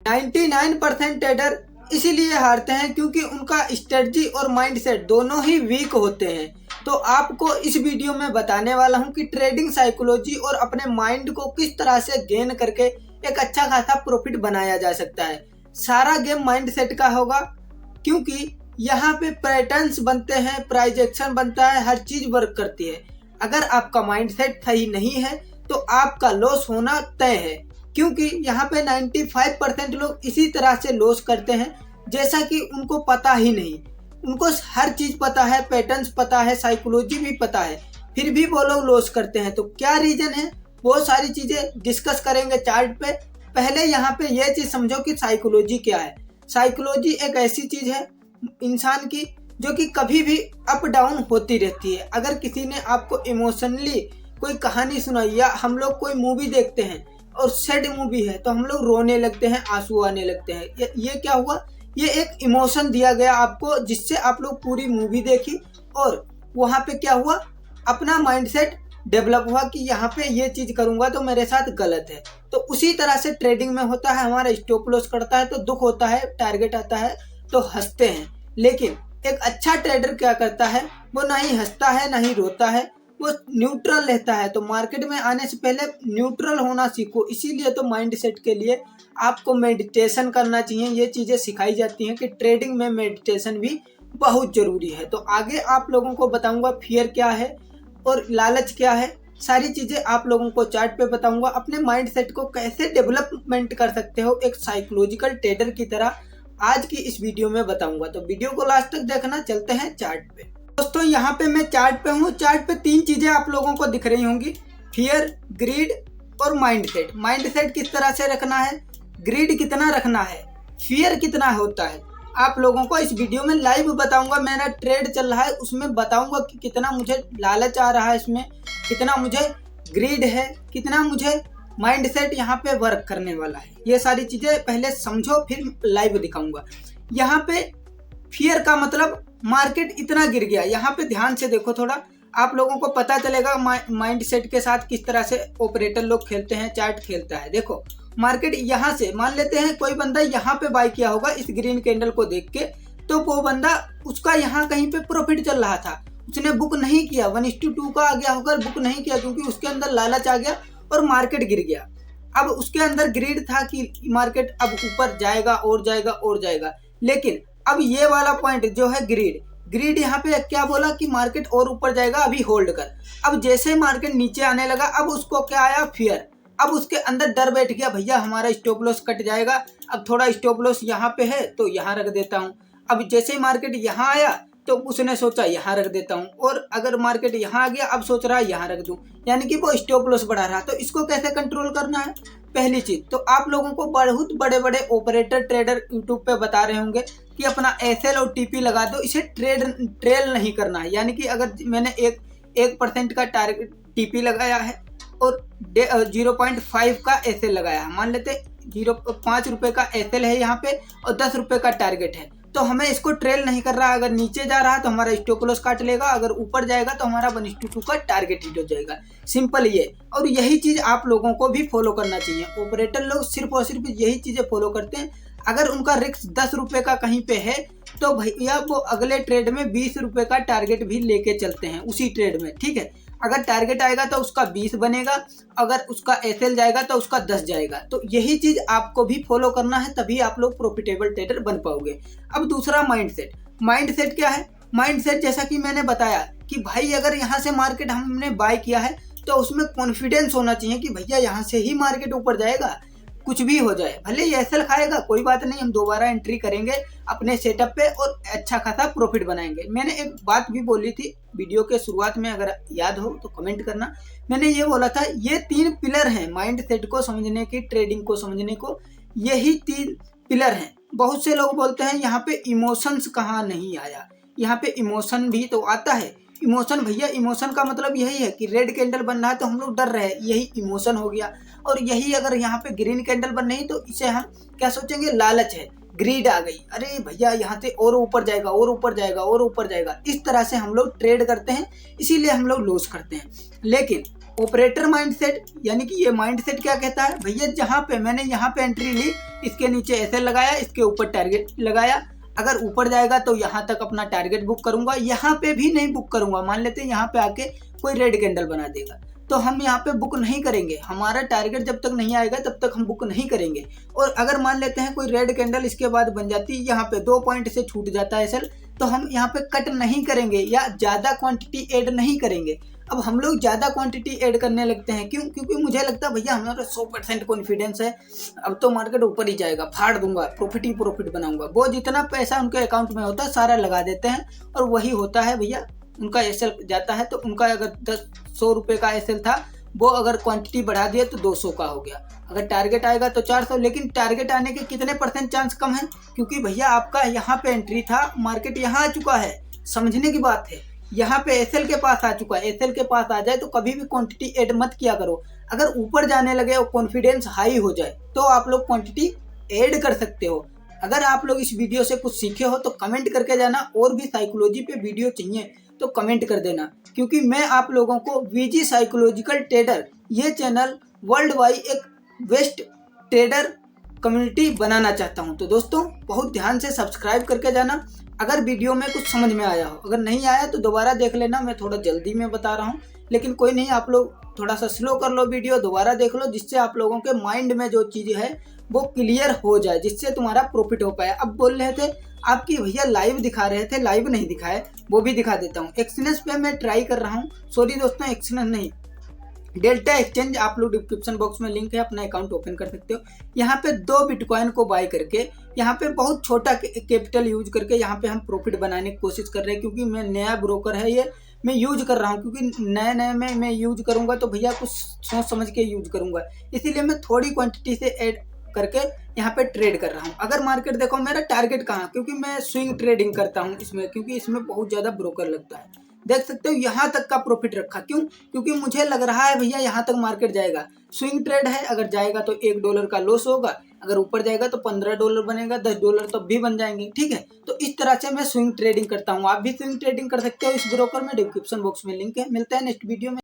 99% trader इसीलिए हारते हैं क्योंकि उनका स्ट्रेटजी और माइंडसेट दोनों ही वीक होते हैं। तो आपको इस वीडियो में बताने वाला हूं कि ट्रेडिंग साइकोलॉजी और अपने माइंड को किस तरह से गेन करके एक अच्छा खासा प्रॉफिट बनाया जा सकता है। सारा गेम माइंडसेट का होगा क्योंकि यहाँ पे पैटर्न्स बनते हैं, प्राइस एक्शन बनता है, हर चीज वर्क करती है। अगर आपका माइंडसेट सही नहीं है तो आपका लॉस होना तय है, क्योंकि यहाँ पे 95% लोग इसी तरह से लॉस करते हैं जैसा कि उनको पता ही नहीं। उनको हर चीज पता है, पैटर्न्स पता है, साइकोलॉजी भी पता है, फिर भी वो लोग लॉस करते हैं। तो क्या रीजन है, बहुत सारी चीजें डिस्कस करेंगे चार्ट पे। पहले यहाँ पे ये चीज समझो कि साइकोलॉजी क्या है। साइकोलॉजी एक ऐसी चीज है इंसान की जो कि कभी भी अप डाउन होती रहती है। अगर किसी ने आपको इमोशनली कोई कहानी सुनाई या हम लोग कोई मूवी देखते हैं और सैड मूवी है तो हम लोग रोने लगते हैं, आंसू आने लगते हैं, ये क्या हुआ, ये एक इमोशन दिया गया आपको जिससे आप लोग पूरी मूवी देखी और वहाँ पे क्या हुआ, अपना माइंडसेट डेवलप हुआ कि यहाँ पे ये चीज करूंगा तो मेरे साथ गलत है। तो उसी तरह से ट्रेडिंग में होता है, हमारा स्टॉप लॉस करता है तो दुख होता है, टारगेट आता है तो हंसते हैं। लेकिन एक अच्छा ट्रेडर क्या करता है, वो ना ही हंसता है ना ही रोता है, वो न्यूट्रल रहता है। तो मार्केट में आने से पहले न्यूट्रल होना सीखो। इसीलिए तो माइंडसेट के लिए आपको मेडिटेशन करना चाहिए। ये चीजें सिखाई जाती हैं कि ट्रेडिंग में मेडिटेशन भी बहुत जरूरी है। तो आगे आप लोगों को बताऊंगा फियर क्या है और लालच क्या है, सारी चीजें आप लोगों को चार्ट पे बताऊंगा। अपने माइंडसेट को कैसे डेवलपमेंट कर सकते हो एक साइकोलॉजिकल ट्रेडर की तरह, आज की इस वीडियो में बताऊंगा। तो वीडियो को लास्ट तक देखना। चलते हैं चार्ट पे। दोस्तों यहाँ पे मैं चार्ट पे हूँ। चार्ट पे तीन चीजें आप लोगों को दिख रही होंगी, फियर, ग्रीड और माइंडसेट। माइंडसेट किस तरह से रखना है, ग्रीड कितना रखना है, फियर कितना होता है, आप लोगों को इस वीडियो में लाइव बताऊंगा। मेरा ट्रेड चल रहा है उसमें बताऊंगा कि कितना मुझे लालच आ रहा है, इसमें कितना मुझे ग्रीड है, कितना मुझे माइंडसेट यहाँ पे वर्क करने वाला है। ये सारी चीजें पहले समझो फिर लाइव दिखाऊंगा। यहाँ पे फियर का मतलब मार्केट इतना गिर गया, यहाँ पे ध्यान से देखो थोड़ा, आप लोगों को पता चलेगा माइंडसेट के साथ किस तरह से ऑपरेटर लोग खेलते हैं, चार्ट खेलता है। देखो मार्केट यहाँ से मान लेते हैं कोई बंदा यहाँ पे बाय किया होगा इस ग्रीन कैंडल को देख के, तो वो बंदा उसका यहाँ कहीं पे प्रॉफिट चल रहा था, उसने बुक नहीं किया, 1:2 का आ गया होगा, बुक नहीं किया क्योंकि उसके अंदर लालच आ गया और मार्केट गिर गया। अब उसके अंदर ग्रीड था कि मार्केट अब ऊपर जाएगा और जाएगा और जाएगा। लेकिन अब ये वाला पॉइंट जो है ग्रीड यहाँ पे क्या बोला कि मार्केट और ऊपर जाएगा, अभी होल्ड कर। अब जैसे मार्केट नीचे आने लगा, अब उसको क्या आया, फियर। अब उसके अंदर डर बैठ गया, भैया हमारा स्टॉप लॉस कट जाएगा, अब थोड़ा स्टॉप लॉस यहाँ पे है तो यहाँ रख देता हूँ। अब जैसे ही मार्केट यहाँ आया तो उसने सोचा यहाँ रख देता हूँ, और अगर मार्केट यहाँ आ गया अब सोच रहा है यहाँ रख दूँ, यानी कि वो स्टॉप लॉस बढ़ा रहा। तो इसको कैसे कंट्रोल करना है, पहली चीज तो आप लोगों को बहुत बड़े बड़े ऑपरेटर ट्रेडर यूट्यूब पे बता रहे होंगे कि अपना एसएल और टीपी लगा दो, इसे ट्रेल नहीं करना है। यानी कि अगर मैंने 1% का टारगेट टीपी लगाया है और 0.5 का एसएल लगाया है, मान लेते 5 रुपए का एसएल है यहाँ पे और 10 रुपए का टारगेट है, तो हमें इसको ट्रेल नहीं कर रहा। अगर नीचे जा रहा है तो हमारा स्टॉप लॉस काट लेगा, अगर ऊपर जाएगा तो हमारा 1:2 का टारगेट हिट हो जाएगा। सिंपल ये, और यही चीज आप लोगों को भी फॉलो करना चाहिए। ऑपरेटर लोग सिर्फ और सिर्फ यही चीजें फॉलो करते हैं। अगर उनका रिस्क 10 रुपए का कहीं पे है तो भैया वो अगले ट्रेड में 20 रुपए का टारगेट भी लेके चलते हैं उसी ट्रेड में, ठीक है। अगर टारगेट आएगा तो उसका 20 बनेगा, अगर उसका एसएल जाएगा तो उसका 10 जाएगा। तो यही चीज आपको भी फॉलो करना है, तभी आप लोग प्रॉफिटेबल ट्रेडर बन पाओगे। अब दूसरा माइंडसेट क्या है, माइंडसेट जैसा कि मैंने बताया कि भाई अगर यहाँ से मार्केट हमने बाय किया है तो उसमें कॉन्फिडेंस होना चाहिए कि भैया यहाँ से ही मार्केट ऊपर जाएगा, कुछ भी हो जाए, भले ही एसएल खाएगा कोई बात नहीं, हम दोबारा एंट्री करेंगे अपने सेटअप पे और अच्छा खासा प्रॉफिट बनाएंगे। मैंने एक बात भी बोली थी वीडियो के शुरुआत में, अगर याद हो तो कमेंट करना। मैंने ये बोला था ये 3 पिलर हैं माइंडसेट को समझने की, ट्रेडिंग को समझने को, यही 3 पिलर हैं। बहुत से लोग बोलते हैं यहाँ पे इमोशंस कहाँ नहीं आया, यहाँ पे इमोशन भी तो आता है। इमोशन भैया, इमोशन का मतलब यही है कि रेड कैंडल बन रहा है तो हम लोग डर रहे हैं, यही इमोशन हो गया। और यही अगर यहाँ पे ग्रीन कैंडल बन रही तो इसे हम क्या सोचेंगे, लालच है, ग्रीड आ गई, अरे भैया यहाँ से और ऊपर जाएगा और ऊपर जाएगा और ऊपर जाएगा। इस तरह से हम लोग ट्रेड करते हैं, इसीलिए हम लोग लॉस करते हैं। लेकिन ऑपरेटर माइंडसेट, यानी कि ये माइंडसेट क्या कहता है भैया, जहाँ पे मैंने यहाँ पे एंट्री ली, इसके नीचे ऐसे लगाया, इसके ऊपर टारगेट लगाया, अगर ऊपर जाएगा तो यहाँ तक अपना टारगेट बुक करूंगा, यहाँ पे भी नहीं बुक करूंगा। मान लेते हैं यहाँ पे आके कोई रेड कैंडल बना देगा तो हम यहाँ पे बुक नहीं करेंगे, हमारा टारगेट जब तक नहीं आएगा तब तक हम बुक नहीं करेंगे। और अगर मान लेते हैं कोई रेड कैंडल इसके बाद बन जाती है, यहाँ पे 2 पॉइंट से छूट जाता है सेल, तो हम यहाँ पे कट नहीं करेंगे या ज़्यादा क्वांटिटी ऐड नहीं करेंगे। अब हम लोग ज़्यादा क्वांटिटी ऐड करने लगते हैं, क्यों? क्योंकि मुझे लगता है भैया हमारा 100% कॉन्फिडेंस है, अब तो मार्केट ऊपर ही जाएगा, फाड़ दूंगा, प्रॉफिट ही प्रॉफिट बनाऊंगा। वो जितना पैसा उनके अकाउंट में होता है सारा लगा देते हैं, और वही होता है भैया, उनका एसएल जाता है तो उनका अगर 100 रुपये का एसएल था, वो अगर क्वांटिटी बढ़ा दिया तो 200 का हो गया, अगर टारगेट आएगा तो 400। लेकिन टारगेट आने के कितने % चांस कम है, क्योंकि भैया आपका यहाँ पे एंट्री था, मार्केट यहाँ आ चुका है, समझने की बात है। यहाँ पे एसएल के पास आ चुका है, एसएल के पास आ जाए तो कभी भी क्वांटिटी ऐड मत किया करो। अगर ऊपर जाने लगे और कॉन्फिडेंस हाई हो जाए तो आप लोग क्वांटिटी ऐड कर सकते हो। अगर आप लोग इस वीडियो से कुछ सीखे हो तो कमेंट करके जाना, और भी साइकोलॉजी पे वीडियो चाहिए तो कमेंट कर देना, क्योंकि मैं आप लोगों को वीजी साइकोलॉजिकल ट्रेडर ये चैनल वर्ल्ड वाइड एक बेस्ट ट्रेडर कम्युनिटी बनाना चाहता हूं। तो दोस्तों बहुत ध्यान से सब्सक्राइब करके जाना। अगर वीडियो में कुछ समझ में आया हो, अगर नहीं आया तो दोबारा देख लेना, मैं थोड़ा जल्दी में बता रहा हूँ, लेकिन कोई नहीं, आप लोग थोड़ा सा स्लो कर लो वीडियो, दोबारा देख लो, जिससे आप लोगों के माइंड में जो चीज़ है वो क्लियर हो जाए, जिससे तुम्हारा प्रॉफिट हो पाए। अब बोल रहे थे आपकी भैया लाइव दिखा रहे थे, लाइव नहीं दिखाए, वो भी दिखा देता हूँ। एक्सचेंज पे मैं ट्राई कर रहा हूँ, सॉरी दोस्तों, एक्सचेंज नहीं, डेल्टा एक्सचेंज, आप लोग डिस्क्रिप्शन बॉक्स में लिंक है, अपना अकाउंट ओपन कर सकते हो। यहाँ पे 2 बिटकॉइन को बाय करके, यहाँ पे बहुत छोटा कैपिटल यूज करके यहाँ पे हम प्रॉफिट बनाने की कोशिश कर रहे हैं, क्योंकि मैं नया ब्रोकर है ये, मैं यूज कर रहा हूँ, क्योंकि नए में मैं यूज करूँगा तो भैया कुछ सोच समझ के यूज करूँगा, इसीलिए मैं थोड़ी क्वांटिटी से ऐड करके यहाँ पे ट्रेड कर रहा हूँ। अगर मार्केट देखो मेरा टारगेट कहाँ, क्योंकि मैं स्विंग ट्रेडिंग करता हूँ इसमें, क्योंकि इसमें बहुत ज़्यादा ब्रोकर लगता है, देख सकते हो यहाँ तक का प्रॉफिट रखा। क्यों? क्योंकि मुझे लग रहा है भैया यहाँ तक मार्केट जाएगा, स्विंग ट्रेड है, अगर जाएगा तो $1 का लॉस होगा, अगर ऊपर जाएगा तो $15 बनेगा, $10 तब भी बन जाएंगे, ठीक है। तो इस तरह से मैं स्विंग ट्रेडिंग करता हूँ, आप भी स्विंग ट्रेडिंग कर सकते हो इस ब्रोकर में, डिस्क्रिप्शन बॉक्स में लिंक है। मिलता है नेक्स्ट वीडियो में।